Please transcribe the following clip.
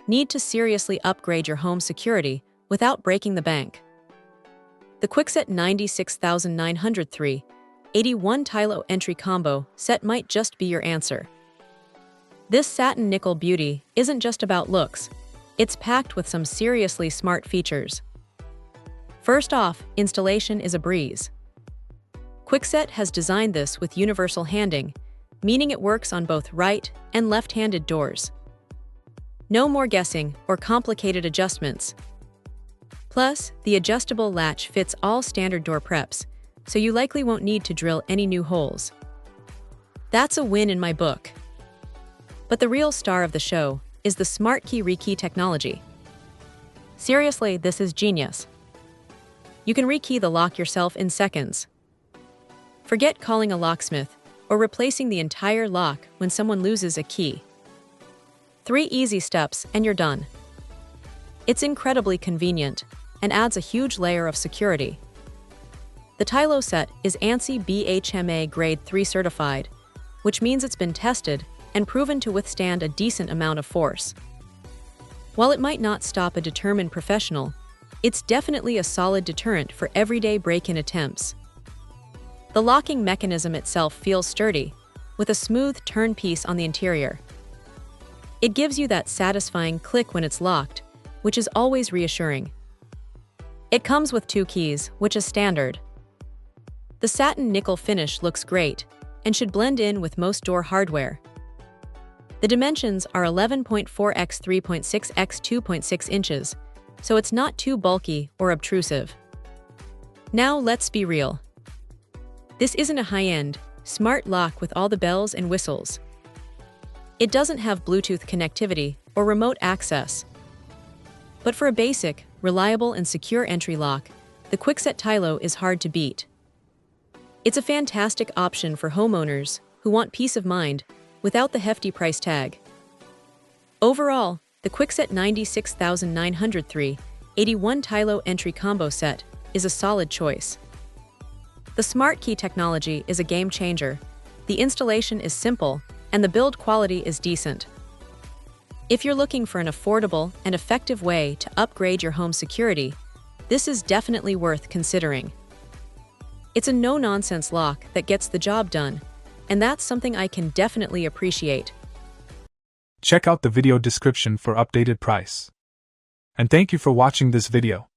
Need to seriously upgrade your home security without breaking the bank? The Kwikset 96903 81 Tylo entry combo set might just be your answer. This satin nickel beauty isn't just about looks, it's packed with some seriously smart features. First off, installation is a breeze. Kwikset has designed this with universal handing, meaning it works on both right and left-handed doors. No more guessing or complicated adjustments. Plus, the adjustable latch fits all standard door preps, so you likely won't need to drill any new holes. That's a win in my book. But the real star of the show is the SmartKey rekey technology. Seriously, this is genius. You can rekey the lock yourself in seconds. Forget calling a locksmith or replacing the entire lock when someone loses a key. 3 easy steps and you're done. It's incredibly convenient and adds a huge layer of security. The Tylo set is ANSI BHMA Grade 3 certified, which means it's been tested and proven to withstand a decent amount of force. While it might not stop a determined professional, it's definitely a solid deterrent for everyday break-in attempts. The locking mechanism itself feels sturdy, with a smooth turn piece on the interior. It gives you that satisfying click when it's locked, which is always reassuring. It comes with 2 keys, which is standard. The satin nickel finish looks great and should blend in with most door hardware. The dimensions are 11.4 x 3.6 x 2.6 inches, so it's not too bulky or obtrusive. Now let's be real. This isn't a high-end, smart lock with all the bells and whistles. It doesn't have Bluetooth connectivity or remote access. But for a basic, reliable and secure entry lock, the Kwikset Tylo is hard to beat. It's a fantastic option for homeowners who want peace of mind without the hefty price tag. Overall, the Kwikset 96903 81 Tylo entry combo set is a solid choice. The SmartKey technology is a game changer, the installation is simple, and the build quality is decent. If you're looking for an affordable and effective way to upgrade your home security, this is definitely worth considering. It's a no-nonsense lock that gets the job done, and that's something I can definitely appreciate. Check out the video description for updated price. And thank you for watching this video.